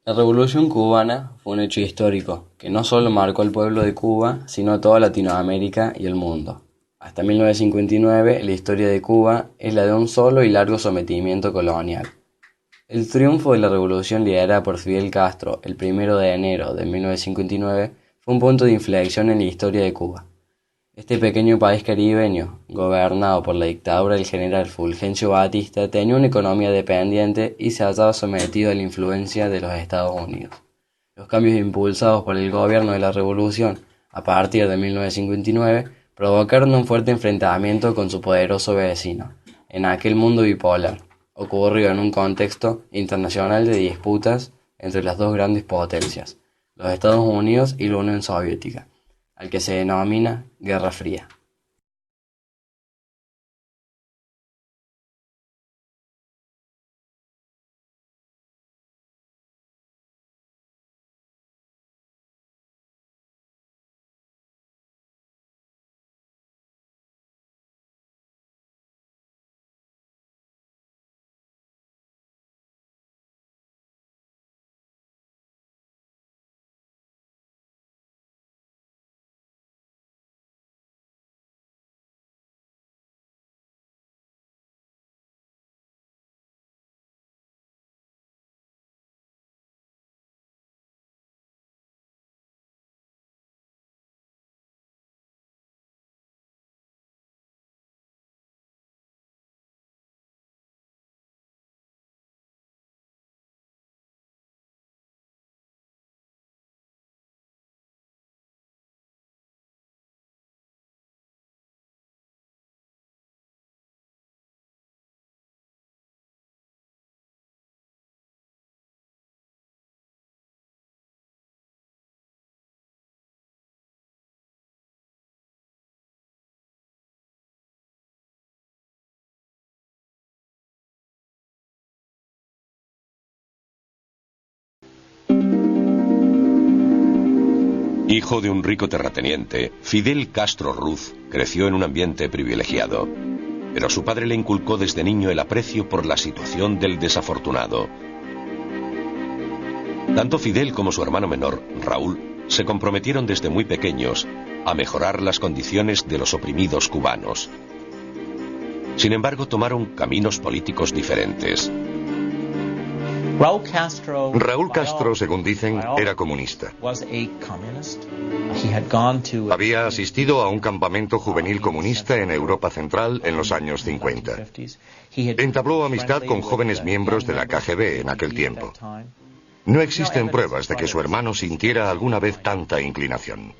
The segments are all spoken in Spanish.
La Revolución cubana fue un hecho histórico que no solo marcó al pueblo de Cuba, sino a toda Latinoamérica y el mundo. Hasta 1959, la historia de Cuba es la de un solo y largo sometimiento colonial. El triunfo de la revolución liderada por Fidel Castro el 1 de enero de 1959 fue un punto de inflexión en la historia de Cuba. Este pequeño país caribeño, gobernado por la dictadura del general Fulgencio Batista, tenía una economía dependiente y se hallaba sometido a la influencia de los Estados Unidos. Los cambios impulsados por el gobierno de la Revolución a partir de 1959 provocaron un fuerte enfrentamiento con su poderoso vecino. En aquel mundo bipolar, ocurrió en un contexto internacional de disputas entre las dos grandes potencias, los Estados Unidos y la Unión Soviética, al que se denomina Guerra Fría. Hijo de un rico terrateniente, Fidel Castro Ruz creció en un ambiente privilegiado, pero su padre le inculcó desde niño el aprecio por la situación del desafortunado. Tanto Fidel como su hermano menor, Raúl, se comprometieron desde muy pequeños a mejorar las condiciones de los oprimidos cubanos. Sin embargo, tomaron caminos políticos diferentes. Raúl Castro, según dicen, era comunista. Había asistido a un campamento juvenil comunista en Europa Central en los años 50. Entabló amistad con jóvenes miembros de la KGB en aquel tiempo. No existen pruebas de que su hermano sintiera alguna vez tanta inclinación.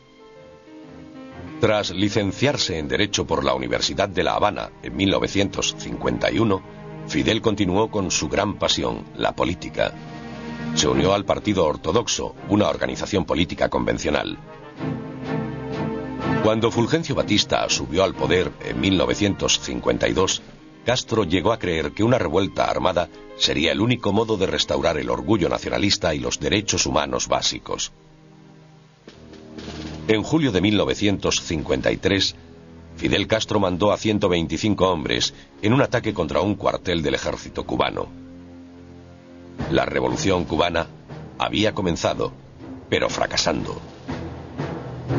Tras licenciarse en Derecho por la Universidad de La Habana en 1951, Fidel continuó con su gran pasión, la política. Se unió al Partido Ortodoxo, una organización política convencional. Cuando Fulgencio Batista subió al poder en 1952, Castro llegó a creer que una revuelta armada sería el único modo de restaurar el orgullo nacionalista y los derechos humanos básicos. En julio de 1953, Fidel Castro mandó a 125 hombres en un ataque contra un cuartel del ejército cubano. La revolución cubana había comenzado, pero fracasando.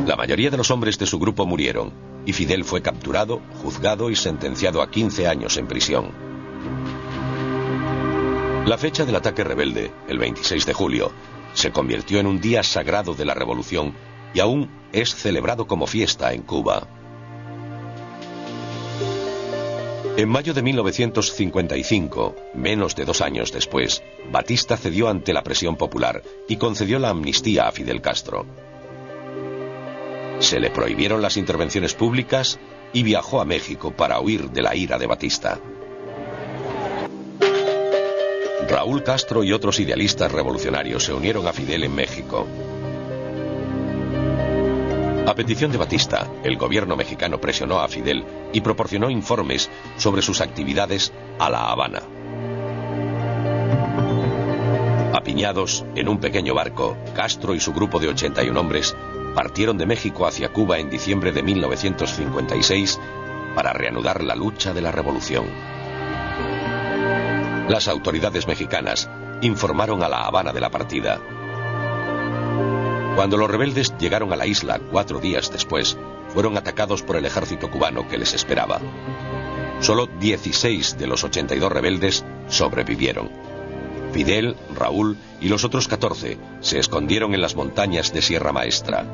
La mayoría de los hombres de su grupo murieron, y Fidel fue capturado, juzgado y sentenciado a 15 años en prisión. La fecha del ataque rebelde, el 26 de julio, se convirtió en un día sagrado de la revolución y aún es celebrado como fiesta en Cuba. En mayo de 1955, menos de 2 años después, Batista cedió ante la presión popular y concedió la amnistía a Fidel Castro. Se le prohibieron las intervenciones públicas y viajó a México para huir de la ira de Batista. Raúl Castro y otros idealistas revolucionarios se unieron a Fidel en México. A petición de Batista, el gobierno mexicano presionó a Fidel y proporcionó informes sobre sus actividades a La Habana. Apiñados en un pequeño barco, Castro y su grupo de 81 hombres partieron de México hacia Cuba en diciembre de 1956 para reanudar la lucha de la revolución. Las autoridades mexicanas informaron a La Habana de la partida. Cuando los rebeldes llegaron a la isla 4 días después, fueron atacados por el ejército cubano que les esperaba. Solo 16 de los 82 rebeldes sobrevivieron. Fidel, Raúl y los otros 14 se escondieron en las montañas de Sierra Maestra.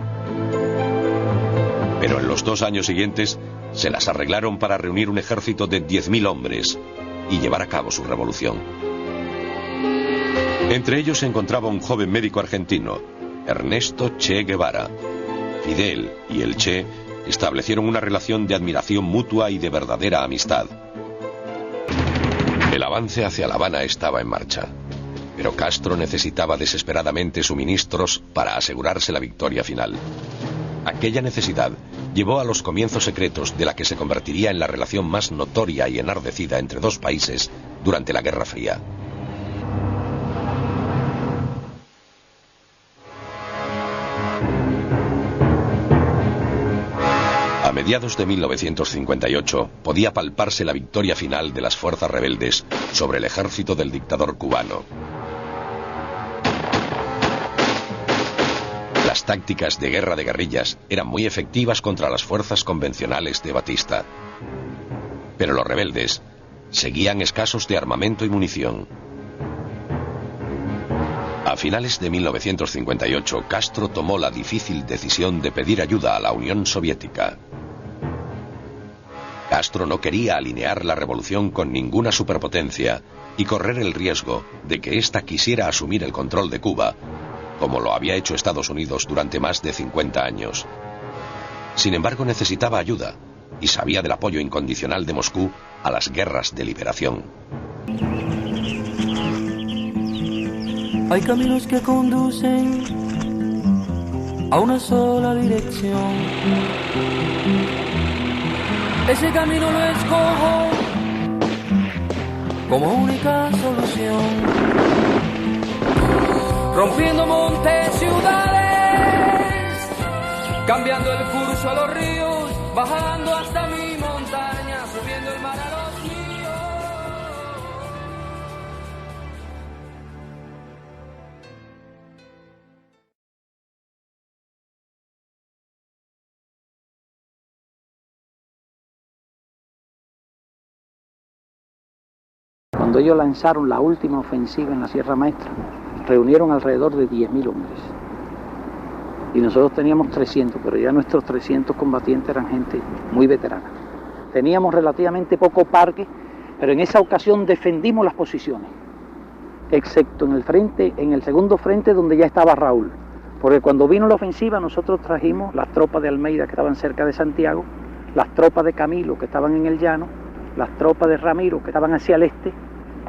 Pero en los 2 años siguientes se las arreglaron para reunir un ejército de 10.000 hombres y llevar a cabo su revolución. Entre ellos se encontraba un joven médico argentino, Ernesto Che Guevara. Fidel y el Che establecieron una relación de admiración mutua y de verdadera amistad. El avance hacia La Habana estaba en marcha, pero Castro necesitaba desesperadamente suministros para asegurarse la victoria final. Aquella necesidad llevó a los comienzos secretos de la que se convertiría en la relación más notoria y enardecida entre 2 países durante la Guerra Fría. A mediados de 1958 podía palparse la victoria final de las fuerzas rebeldes sobre el ejército del dictador cubano. Las tácticas de guerra de guerrillas eran muy efectivas contra las fuerzas convencionales de Batista. Pero los rebeldes seguían escasos de armamento y munición. A finales de 1958, Castro tomó la difícil decisión de pedir ayuda a la Unión Soviética. Castro no quería alinear la revolución con ninguna superpotencia y correr el riesgo de que ésta quisiera asumir el control de Cuba, como lo había hecho Estados Unidos durante más de 50 años. Sin embargo, necesitaba ayuda y sabía del apoyo incondicional de Moscú a las guerras de liberación. Hay caminos que conducen a una sola dirección. Ese camino lo escojo como única solución. Rompiendo montes, ciudades, cambiando el curso a los ríos, bajando hasta mi montaña, subiendo el mar a los míos. Cuando ellos lanzaron la última ofensiva en la Sierra Maestra, reunieron alrededor de 10.000 hombres. Y nosotros teníamos 300, pero ya nuestros 300 combatientes eran gente muy veterana. Teníamos relativamente poco parque, pero en esa ocasión defendimos las posiciones, excepto en el frente, en el segundo frente donde ya estaba Raúl. Porque cuando vino la ofensiva nosotros trajimos las tropas de Almeida que estaban cerca de Santiago, las tropas de Camilo que estaban en el llano, las tropas de Ramiro que estaban hacia el este,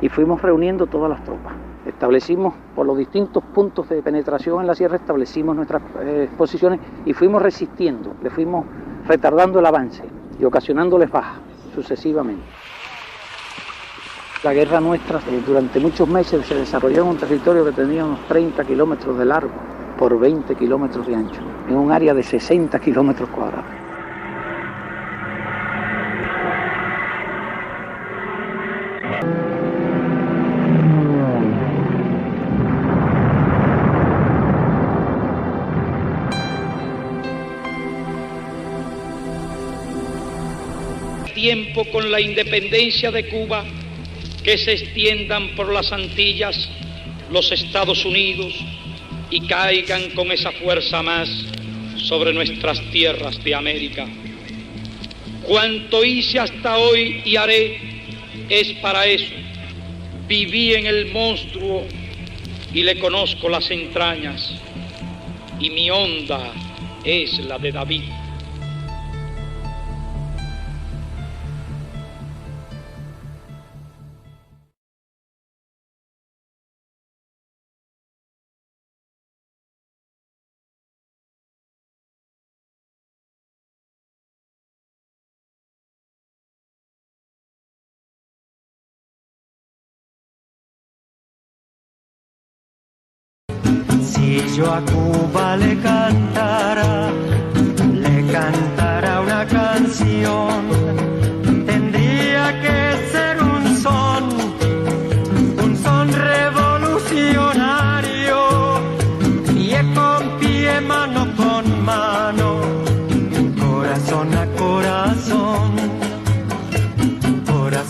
y fuimos reuniendo todas las tropas. Establecimos por los distintos puntos de penetración en la sierra, establecimos nuestras posiciones y fuimos resistiendo, le fuimos retardando el avance y ocasionándoles bajas sucesivamente. La guerra nuestra durante muchos meses se desarrolló en un territorio que tenía unos 30 kilómetros de largo por 20 kilómetros de ancho, en un área de 60 kilómetros cuadrados. Tiempo con la independencia de Cuba, que se extiendan por las Antillas los Estados Unidos y caigan con esa fuerza más sobre nuestras tierras de América. Cuanto hice hasta hoy y haré es para eso. Viví en el monstruo y le conozco las entrañas, y mi onda es la de David. Si yo a Cuba le cantara una canción, tendría que ser un son revolucionario.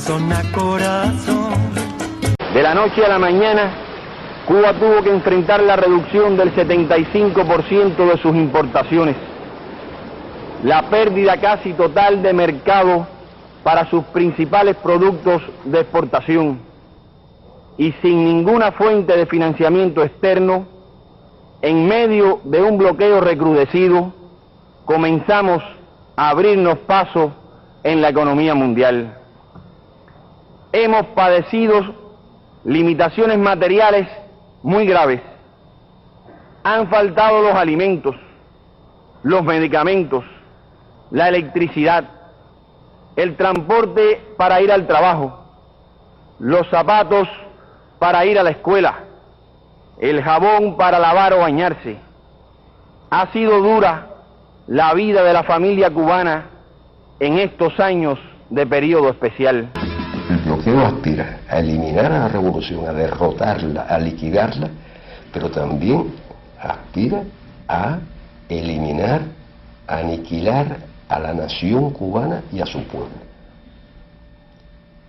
persona corazón. De la noche a la mañana, Cuba tuvo que enfrentar la reducción del 75% de sus importaciones, la pérdida casi total de mercado para sus principales productos de exportación y sin ninguna fuente de financiamiento externo, en medio de un bloqueo recrudecido, comenzamos a abrirnos paso en la economía mundial. Hemos padecido limitaciones materiales muy graves. Han faltado los alimentos, los medicamentos, la electricidad, el transporte para ir al trabajo, los zapatos para ir a la escuela, el jabón para lavar o bañarse. Ha sido dura la vida de la familia cubana en estos años de periodo especial. El bloqueo aspira a eliminar a la revolución, a derrotarla, a liquidarla, pero también aspira a eliminar, a aniquilar a la nación cubana y a su pueblo.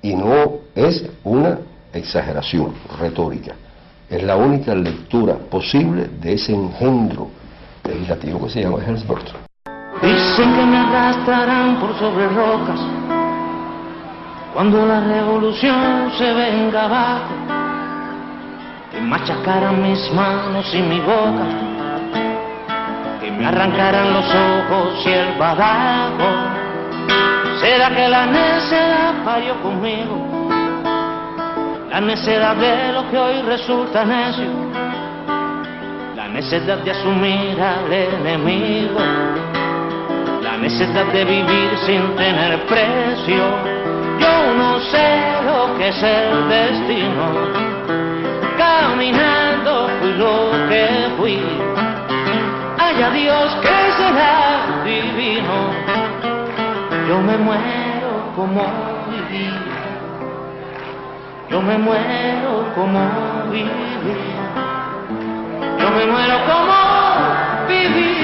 Y no es una exageración retórica, es la única lectura posible de ese engendro legislativo que se llama Helmsburg. Dicen que me arrastrarán por sobre rocas cuando la revolución se venga abajo, que machacaran mis manos y mi boca, que me arrancaran los ojos y el badajo. ¿Será que la necedad falló conmigo? La necedad de lo que hoy resulta necio, la necedad de asumir al enemigo, la necedad de vivir sin tener precio. Yo no sé lo que es el destino, caminando fui lo que fui. Haya Dios que será divino, yo me muero como viví, yo me muero como viví, yo me muero como viví.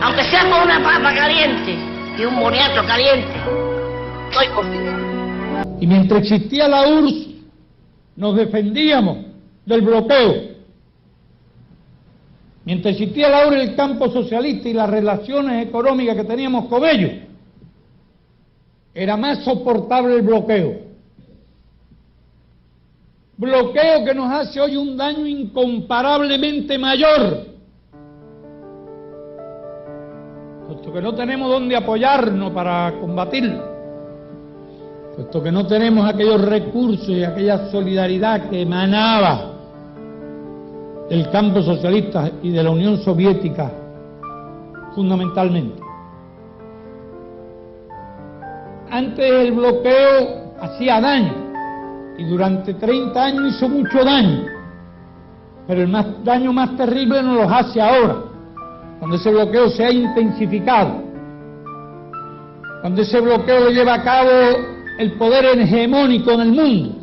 Aunque sea con una papa caliente y un boniato caliente, estoy contigo. Y mientras existía la URSS, nos defendíamos del bloqueo. Mientras existía la URSS, el campo socialista y las relaciones económicas que teníamos con ellos, era más soportable el bloqueo. Bloqueo que nos hace hoy un daño incomparablemente mayor, puesto que no tenemos dónde apoyarnos para combatirlo, puesto que no tenemos aquellos recursos y aquella solidaridad que emanaba del campo socialista y de la Unión Soviética fundamentalmente. Antes el bloqueo hacía daño, y durante 30 años hizo mucho daño, pero el daño más terrible nos lo hace ahora, cuando ese bloqueo se ha intensificado, cuando ese bloqueo lo lleva a cabo el poder hegemónico en el mundo,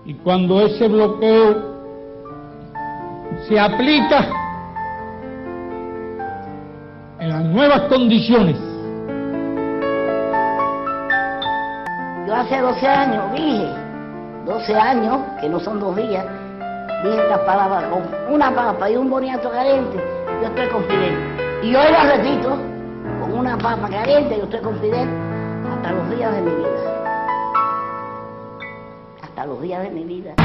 y cuando ese bloqueo se aplica en las nuevas condiciones. Yo hace 12 años dije, 12 años, que no son 2 días, dije estas palabras: con una papa y un boniato caliente, yo estoy con Fidel. Y hoy las repito: con una papa caliente, yo estoy con Fidel hasta los días de mi vida. Hasta los días de mi vida.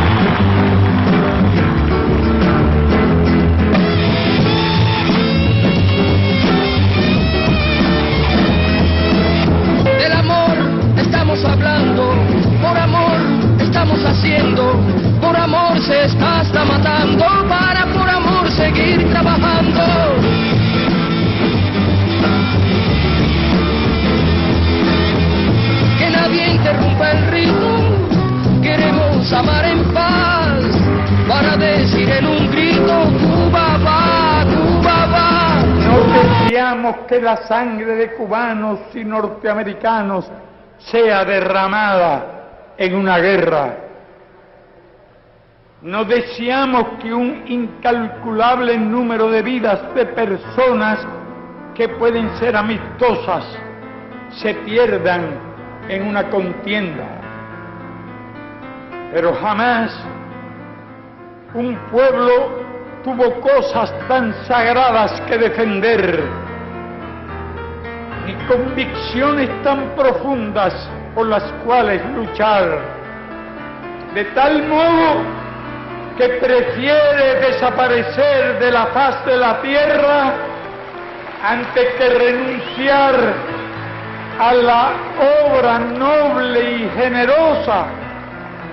Del amor estamos hablando, por amor estamos haciendo, por amor se está hasta matando, para por amor seguir trabajando. Que nadie interrumpa el ritmo, queremos amar en paz, para decir en un grito: Cuba va, Cuba va. No deseamos que la sangre de cubanos y norteamericanos sea derramada en una guerra. No deseamos que un incalculable número de vidas de personas que pueden ser amistosas se pierdan en una contienda. Pero jamás un pueblo tuvo cosas tan sagradas que defender, ni convicciones tan profundas por las cuales luchar, de tal modo que prefiere desaparecer de la faz de la tierra antes que renunciar a la obra noble y generosa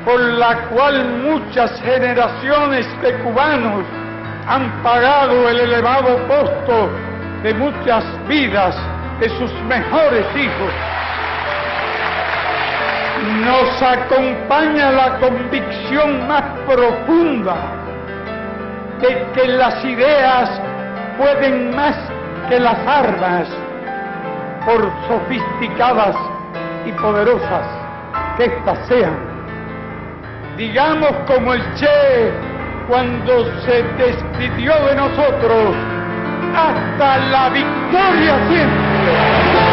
por la cual muchas generaciones de cubanos han pagado el elevado costo de muchas vidas de sus mejores hijos. Nos acompaña la convicción más profunda de que las ideas pueden más que las armas, por sofisticadas y poderosas que éstas sean. Digamos como el Che cuando se despidió de nosotros: hasta la victoria siempre.